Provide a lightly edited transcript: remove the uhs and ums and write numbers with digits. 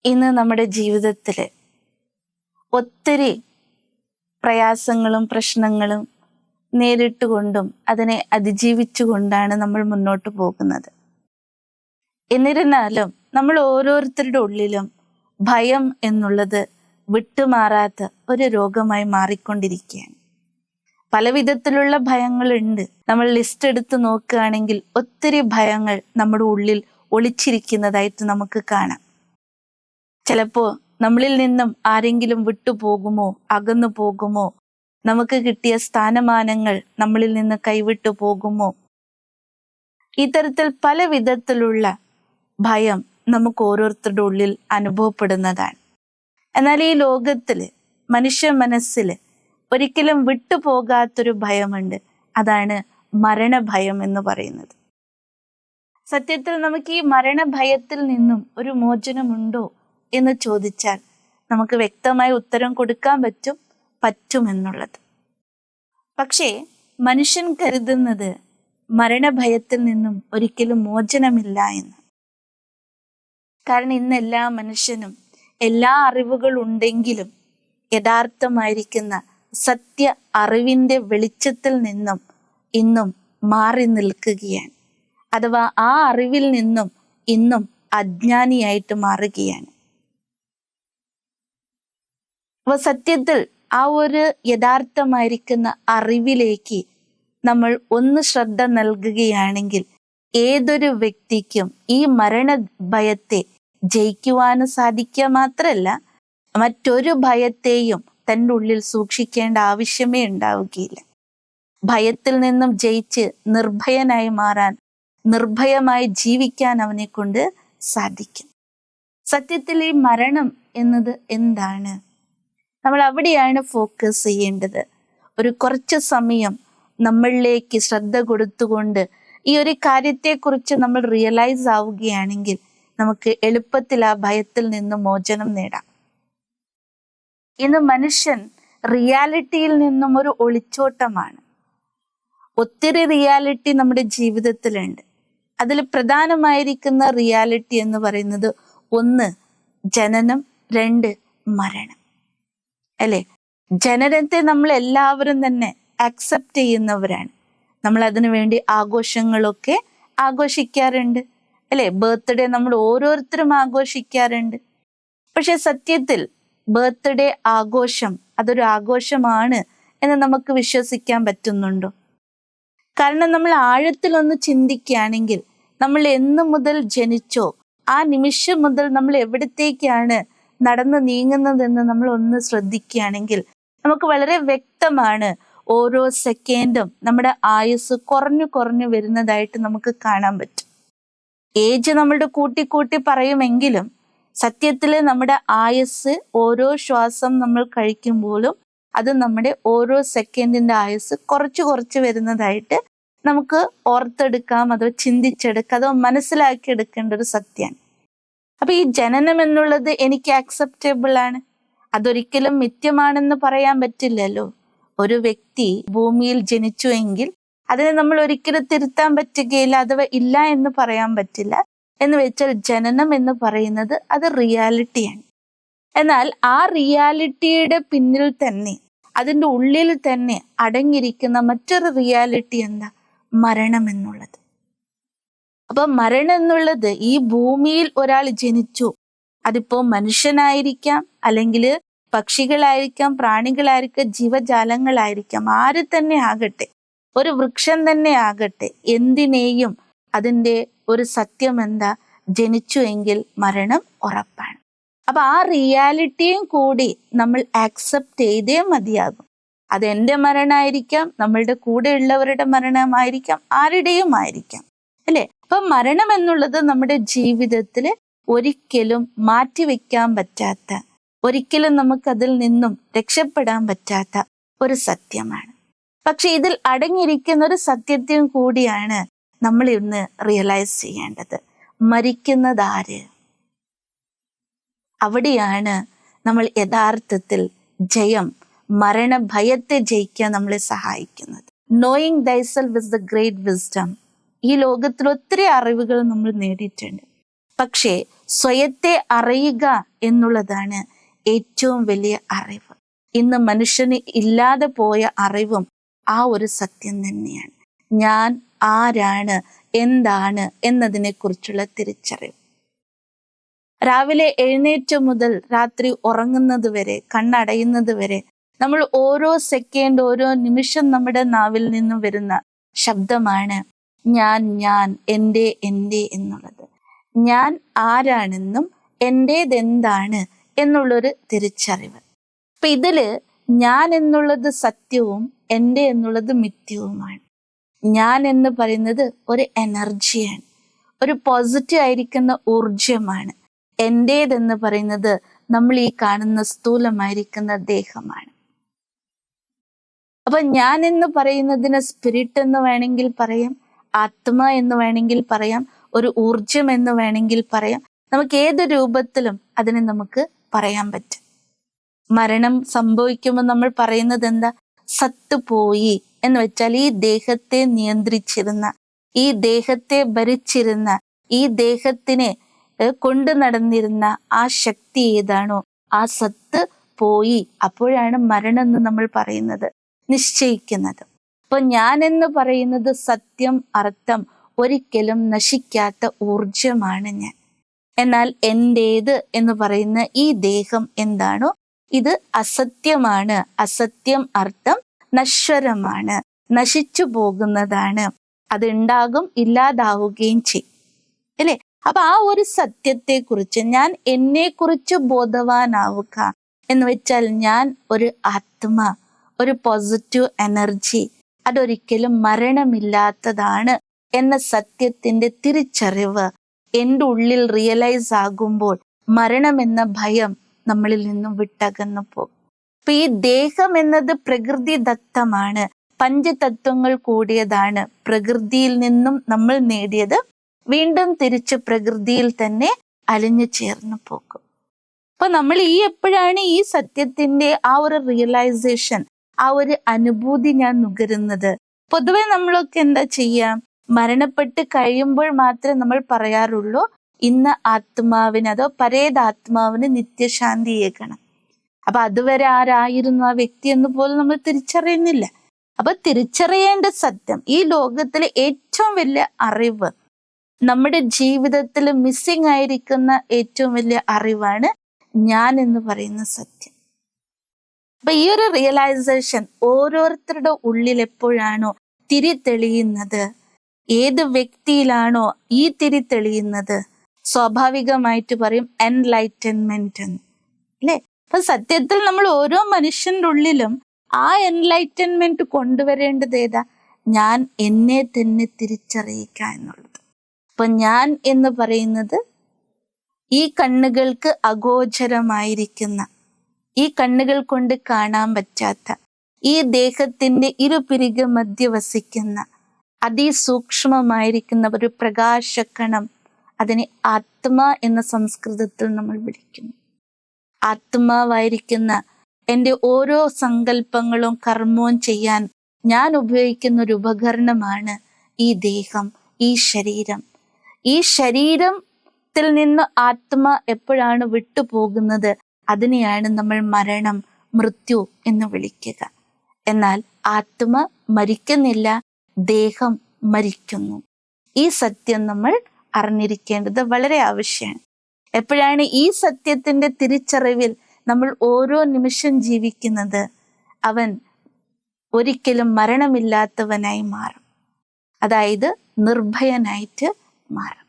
ഇന്ന് നമ്മുടെ ജീവിതത്തിൽ ഒത്തിരി പ്രയാസങ്ങളും പ്രശ്നങ്ങളും നേരിട്ടുകൊണ്ടും അതിനെ അതിജീവിച്ചുകൊണ്ടാണ് നമ്മൾ മുന്നോട്ട് പോകുന്നത്. എന്നിരുന്നാലും നമ്മൾ ഓരോരുത്തരുടെ ഉള്ളിലും ഭയം എന്നുള്ളത് വിട്ടുമാറാത്ത ഒരു രോഗമായി മാറിക്കൊണ്ടിരിക്കുകയാണ്. പല വിധത്തിലുള്ള ഭയങ്ങളുണ്ട്. നമ്മൾ ലിസ്റ്റ് എടുത്ത് നോക്കുകയാണെങ്കിൽ ഒത്തിരി ഭയങ്ങൾ നമ്മുടെ ഉള്ളിൽ ഒളിച്ചിരിക്കുന്നതായിട്ട് നമുക്ക് കാണാം. ചിലപ്പോൾ നമ്മളിൽ നിന്നും ആരെങ്കിലും വിട്ടുപോകുമോ, അകന്നു പോകുമോ, നമുക്ക് കിട്ടിയ സ്ഥാനമാനങ്ങൾ നമ്മളിൽ നിന്ന് കൈവിട്ടു പോകുമോ, ഇത്തരത്തിൽ പല വിധത്തിലുള്ള ഭയം നമുക്ക് ഓരോരുത്തരുടെ ഉള്ളിൽ അനുഭവപ്പെടുന്നതാണ്. എന്നാൽ ഈ ലോകത്തിൽ മനുഷ്യ മനസ്സിൽ ഒരിക്കലും വിട്ടുപോകാത്തൊരു ഭയമുണ്ട്. അതാണ് മരണഭയം എന്ന് പറയുന്നത്. സത്യത്തിൽ നമുക്ക് ഈ മരണഭയത്തിൽ നിന്നും ഒരു മോചനമുണ്ടോ എന്ന് ചോദിച്ചാൽ നമുക്ക് വ്യക്തമായ ഉത്തരം കൊടുക്കാൻ പറ്റുമെന്നുള്ളത്. പക്ഷേ മനുഷ്യൻ കരുതുന്നത് മരണഭയത്തിൽ നിന്നും ഒരിക്കലും മോചനമില്ല എന്ന്. കാരണം ഇന്ന് എല്ലാ മനുഷ്യനും എല്ലാ അറിവുകളുണ്ടെങ്കിലും യഥാർത്ഥമായിരിക്കുന്ന സത്യ അറിവിൻ്റെ വെളിച്ചത്തിൽ നിന്നും ഇന്നും മാറി നിൽക്കുകയാണ്. അഥവാ ആ അറിവിൽ നിന്നും ഇന്നും അജ്ഞാനിയായിട്ട് മാറുകയാണ്. അപ്പോൾ സത്യത്തിൽ ആ ഒരു യഥാർത്ഥമായിരിക്കുന്ന അറിവിലേക്ക് നമ്മൾ ഒന്ന് ശ്രദ്ധ നൽകുകയാണെങ്കിൽ ഏതൊരു വ്യക്തിക്കും ഈ മരണഭയത്തെ ജയിക്കുവാനും സാധിക്കുക മാത്രമല്ല, മറ്റൊരു ഭയത്തെയും തൻ്റെ ഉള്ളിൽ സൂക്ഷിക്കേണ്ട ആവശ്യമേ ഉണ്ടാവുകയില്ല. ഭയത്തിൽ നിന്നും ജയിച്ച് നിർഭയനായി മാറാൻ, നിർഭയമായി ജീവിക്കാൻ അവനെ കൊണ്ട് സാധിക്കും. സത്യത്തിൽ ഈ മരണം എന്നത് എന്താണ്? നമ്മൾ അവിടെയാണ് ഫോക്കസ് ചെയ്യേണ്ടത്. ഒരു കുറച്ച് സമയം നമ്മളിലേക്ക് ശ്രദ്ധ കൊടുത്തുകൊണ്ട് ഈ ഒരു കാര്യത്തെക്കുറിച്ച് നമ്മൾ റിയലൈസ് ആവുകയാണെങ്കിൽ നമുക്ക് എളുപ്പത്തിൽ ആ ഭയത്തിൽ നിന്ന് മോചനം നേടാം. ഇന്ന് മനുഷ്യൻ റിയാലിറ്റിയിൽ നിന്നും ഒരു ഒളിച്ചോട്ടമാണ്. ഒത്തിരി റിയാലിറ്റി നമ്മുടെ ജീവിതത്തിലുണ്ട്. അതിൽ പ്രധാനമായിരിക്കുന്ന റിയാലിറ്റി എന്ന് പറയുന്നത് 1 ജനനം, 2 മരണം. അല്ലെ? ജനനത്തെ നമ്മൾ എല്ലാവരും തന്നെ അക്സെപ്റ്റ് ചെയ്യുന്നവരാണ്. നമ്മൾ അതിനു വേണ്ടി ആഘോഷങ്ങളൊക്കെ ആഘോഷിക്കാറുണ്ട്. അല്ലെ? ബർത്ത്ഡേ നമ്മൾ ഓരോരുത്തരും ആഘോഷിക്കാറുണ്ട്. പക്ഷെ സത്യത്തിൽ ബർത്ത്ഡേ ആഘോഷം അതൊരു ആഘോഷമാണ് എന്ന് നമുക്ക് വിശ്വസിക്കാൻ പറ്റുന്നുണ്ടോ? കാരണം നമ്മൾ ആഴത്തിലൊന്ന് ചിന്തിക്കുകയാണെങ്കിൽ നമ്മൾ എന്ന് മുതൽ ജനിച്ചോ ആ നിമിഷം മുതൽ നമ്മൾ എവിടത്തേക്കാണ് നടന്നു നീങ്ങുന്നതെന്ന് നമ്മൾ ഒന്ന് ശ്രദ്ധിക്കുകയാണെങ്കിൽ നമുക്ക് വളരെ വ്യക്തമാണ്. ഓരോ സെക്കൻഡും നമ്മുടെ ആയുസ് കുറഞ്ഞു വരുന്നതായിട്ട് നമുക്ക് കാണാൻ പറ്റും. ഏജ് നമ്മളുടെ കൂട്ടി പറയുമെങ്കിലും സത്യത്തിൽ നമ്മുടെ ആയുസ് ഓരോ ശ്വാസം നമ്മൾ കഴിക്കുമ്പോഴും അത് നമ്മുടെ ഓരോ സെക്കൻഡിന്റെ ആയുസ് കുറച്ച് വരുന്നതായിട്ട് നമുക്ക് ഓർത്തെടുക്കാം, അതോ ചിന്തിച്ചെടുക്കാം, അതോ മനസ്സിലാക്കി എടുക്കേണ്ട ഒരു സത്യമാണ്. അപ്പൊ ഈ ജനനം എന്നുള്ളത് എനിക്ക് അക്സെപ്റ്റബിൾ ആണ്. അതൊരിക്കലും മിഥ്യമാണെന്ന് പറയാൻ പറ്റില്ലല്ലോ. ഒരു വ്യക്തി ഭൂമിയിൽ ജനിച്ചു എങ്കിൽ അതിനെ നമ്മൾ ഒരിക്കലും തിരുത്താൻ പറ്റുകയില്ല, അഥവാ ഇല്ല എന്ന് പറയാൻ പറ്റില്ല. എന്ന് വെച്ചാൽ ജനനം എന്ന് പറയുന്നത് അത് റിയാലിറ്റിയാണ്. എന്നാൽ ആ റിയാലിറ്റിയുടെ പിന്നിൽ തന്നെ, അതിൻ്റെ ഉള്ളിൽ തന്നെ അടങ്ങിയിരിക്കുന്ന മറ്റൊരു റിയാലിറ്റി എന്താ? മരണം എന്നുള്ളത്. അപ്പൊ മരണം എന്നുള്ളത് ഈ ഭൂമിയിൽ ഒരാൾ ജനിച്ചു, അതിപ്പോ മനുഷ്യനായിരിക്കാം, അല്ലെങ്കിൽ പക്ഷികളായിരിക്കാം, പ്രാണികളായിരിക്കാം, ജീവജാലങ്ങളായിരിക്കാം, ആര് തന്നെ ആകട്ടെ, ഒരു വൃക്ഷം തന്നെ ആകട്ടെ, എന്തിനേയും അതിൻ്റെ ഒരു സത്യം എന്താ? ജനിച്ചു എങ്കിൽ മരണം ഉറപ്പാണ്. അപ്പൊ ആ റിയാലിറ്റിയും കൂടി നമ്മൾ ആക്സെപ്റ്റ് ചെയ്തേ മതിയാകും. അത് എൻ്റെ മരണമായിരിക്കാം, നമ്മളുടെ കൂടെ ഉള്ളവരുടെ മരണമായിരിക്കാം, ആരുടെയും ആയിരിക്കാം, അല്ലെ? അപ്പൊ മരണം എന്നുള്ളത് നമ്മുടെ ജീവിതത്തിൽ ഒരിക്കലും മാറ്റിവെക്കാൻ പറ്റാത്ത, ഒരിക്കലും നമുക്കതിൽ നിന്നും രക്ഷപ്പെടാൻ പറ്റാത്ത ഒരു സത്യമാണ്. പക്ഷെ ഇതിൽ അടങ്ങിയിരിക്കുന്ന ഒരു സത്യത്തെയും കൂടിയാണ് നമ്മൾ ഇന്ന് റിയലൈസ് ചെയ്യേണ്ടത്. മരിക്കുന്നത് ആര്? അവിടെയാണ് നമ്മൾ യഥാർത്ഥത്തിൽ മരണഭയത്തെ ജയിക്കാൻ നമ്മളെ സഹായിക്കുന്നത്. Knowing thyself is the great wisdom. ഈ ലോകത്തിൽ ഒത്തിരി അറിവുകൾ നമ്മൾ നേടിയിട്ടുണ്ട്. പക്ഷേ സ്വയത്തെ അറിയുക എന്നുള്ളതാണ് ഏറ്റവും വലിയ അറിവ്. ഇന്ന് മനുഷ്യന് ഇല്ലാതെ പോയ അറിവും ആ ഒരു സത്യം തന്നെയാണ്. ഞാൻ ആരാണ്, എന്താണ് എന്നതിനെ കുറിച്ചുള്ള തിരിച്ചറിവ്. രാവിലെ എഴുന്നേറ്റ മുതൽ രാത്രി ഉറങ്ങുന്നത് വരെ, കണ്ണടയുന്നത് വരെ നമ്മൾ ഓരോ സെക്കൻഡ്, ഓരോ നിമിഷം നമ്മുടെ നാവിൽ നിന്നും വരുന്ന ശബ്ദമാണ് ഞാൻ, എൻ്റെ എന്നുള്ളത്. ഞാൻ ആരാണെന്നും എൻ്റേതെന്താണ് എന്നുള്ളൊരു തിരിച്ചറിവ്. അപ്പൊ ഇതില് ഞാൻ എന്നുള്ളത് സത്യവും എൻ്റെ എന്നുള്ളത് മിഥ്യവുമാണ്. ഞാൻ എന്ന് പറയുന്നത് ഒരു എനർജിയാണ്, ഒരു പോസിറ്റീവ് ആയിരിക്കുന്ന ഊർജമാണ്. എൻ്റേതെന്ന് പറയുന്നത് നമ്മൾ ഈ കാണുന്ന സ്ഥൂലമായിരിക്കുന്ന ദേഹമാണ്. അപ്പൊ ഞാൻ എന്ന് പറയുന്നതിന് സ്പിരിറ്റ് എന്ന് വേണമെങ്കിൽ പറയാം, ആത്മ എന്ന് വേണമെങ്കിൽ പറയാം, ഒരു ഊർജം എന്ന് വേണമെങ്കിൽ പറയാം. നമുക്ക് ഏത് രൂപത്തിലും അതിനെ നമുക്ക് പറയാൻ പറ്റും. മരണം സംഭവിക്കുമ്പോൾ നമ്മൾ പറയുന്നത് എന്താ? സത്ത് പോയി എന്ന് വെച്ചാൽ ഈ ദേഹത്തെ നിയന്ത്രിച്ചിരുന്ന, ഈ ദേഹത്തെ ഭരിച്ചിരുന്ന, ഈ ദേഹത്തിനെ കൊണ്ടു നടന്നിരുന്ന ആ ശക്തി ഏതാണോ ആ സത്ത് പോയി. അപ്പോഴാണ് മരണം എന്ന് നമ്മൾ പറയുന്നത്, നിശ്ചയിക്കുന്നത്. അപ്പൊ ഞാൻ എന്ന് പറയുന്നത് സത്യം, അർത്ഥം, ഒരിക്കലും നശിക്കാത്ത ഊർജമാണ് ഞാൻ. എന്നാൽ എൻ്റേത് എന്ന് പറയുന്ന ഈ ദേഹം എന്താണോ ഇത് അസത്യമാണ്. അസത്യം, അർത്ഥം നശ്വരമാണ്, നശിച്ചു പോകുന്നതാണ്. അത് ഉണ്ടാകും, ഇല്ലാതാവുകയും ചെയ്യും, അല്ലേ? അപ്പൊ ആ ഒരു സത്യത്തെ കുറിച്ച്, ഞാൻ എന്നെ കുറിച്ച് ബോധവാനാവുക എന്ന് വെച്ചാൽ ഞാൻ ഒരു ആത്മ, ഒരു പോസിറ്റീവ് എനർജി, അതൊരിക്കലും മരണമില്ലാത്തതാണ് എന്ന സത്യത്തിന്റെ തിരിച്ചറിവ് എൻ്റെ ഉള്ളിൽ റിയലൈസ് ആകുമ്പോൾ മരണമെന്ന ഭയം നമ്മളിൽ നിന്നും വിട്ടകന്നു പോകും. അപ്പൊ ഈ ദേഹം എന്നത് പ്രകൃതി ദത്തമാണ്, പഞ്ചതത്വങ്ങൾ കൂടിയതാണ്. പ്രകൃതിയിൽ നിന്നും നമ്മൾ നേടിയത് വീണ്ടും തിരിച്ച് പ്രകൃതിയിൽ തന്നെ അലിഞ്ഞു ചേർന്ന് പോകും. അപ്പൊ നമ്മൾ എപ്പോഴാണ് ഈ സത്യത്തിന്റെ ആ ഒരു റിയലൈസേഷൻ, ആ ഒരു അനുഭൂതി ഞാൻ നുകരുന്നത്? പൊതുവെ നമ്മളൊക്കെ എന്താ ചെയ്യാം? മരണപ്പെട്ട് കഴിയുമ്പോൾ മാത്രമേ നമ്മൾ പറയാറുള്ളൂ ഇന്ന് ആത്മാവിന്, അതോ പരേതാത്മാവിന് നിത്യശാന്തിയേക്കണം. അപ്പൊ അതുവരെ ആരായിരുന്നു ആ വ്യക്തി എന്ന് പോലും നമ്മൾ തിരിച്ചറിയുന്നില്ല. അപ്പൊ തിരിച്ചറിയേണ്ട സത്യം, ഈ ലോകത്തിലെ ഏറ്റവും വലിയ അറിവ്, നമ്മുടെ ജീവിതത്തിൽ മിസ്സിംഗ് ആയിരിക്കുന്ന ഏറ്റവും വലിയ അറിവാണ് ഞാൻ എന്ന് പറയുന്ന സത്യം. അപ്പൊ ഈ ഒരു റിയലൈസേഷൻ ഓരോരുത്തരുടെ ഉള്ളിൽ എപ്പോഴാണോ തിരി തെളിയുന്നത്, ഏത് വ്യക്തിയിലാണോ ഈ തിരി തെളിയുന്നത്, സ്വാഭാവികമായിട്ട് പറയും എൻലൈറ്റൻമെന്റ് എന്ന്, അല്ലെ? അപ്പൊ സത്യത്തിൽ നമ്മൾ ഓരോ മനുഷ്യന്റെ ഉള്ളിലും ആ എൻലൈറ്റൻമെന്റ് കൊണ്ടുവരേണ്ടത് ഏതാ? ഞാൻ എന്നെ തന്നെ തിരിച്ചറിയിക്കുക എന്നുള്ളത്. അപ്പൊ ഞാൻ എന്ന് പറയുന്നത് ഈ കണ്ണുകൾക്ക് അഗോചരമായിരിക്കുന്ന, ഈ കണ്ണുകൾ കൊണ്ട് കാണാൻ പറ്റാത്ത, ഈ ദേഹത്തിന്റെ ഇരുപിരിക മധ്യവസിക്കുന്ന അതിസൂക്ഷ്മമായിരിക്കുന്ന ഒരു പ്രകാശകണം, അതിനെ ആത്മ എന്ന സംസ്കൃതത്തിൽ നമ്മൾ വിളിക്കുന്നു. ആത്മാവായിരിക്കുന്ന എൻ്റെ ഓരോ സങ്കല്പങ്ങളും കർമ്മവും ചെയ്യാൻ ഞാൻ ഉപയോഗിക്കുന്ന ഒരു ഉപകരണമാണ് ഈ ദേഹം, ഈ ശരീരം. ഈ ശരീരത്തിൽ നിന്ന് ആത്മ എപ്പോഴാണ് വിട്ടുപോകുന്നത്, അതിനെയാണ് നമ്മൾ മരണം, മൃത്യു എന്ന് വിളിക്കുക. എന്നാൽ ആത്മ മരിക്കുന്നില്ല, ദേഹം മരിക്കുന്നു. ഈ സത്യം നമ്മൾ അറിഞ്ഞിരിക്കേണ്ടത് വളരെ ആവശ്യമാണ്. എപ്പോഴാണ് ഈ സത്യത്തിന്റെ തിരിച്ചറിവിൽ നമ്മൾ ഓരോ നിമിഷം ജീവിക്കുന്നത്, അവൻ ഒരിക്കലും മരണമില്ലാത്തവനായി മാറും. അതായത് നിർഭയനായിട്ട് മാറും.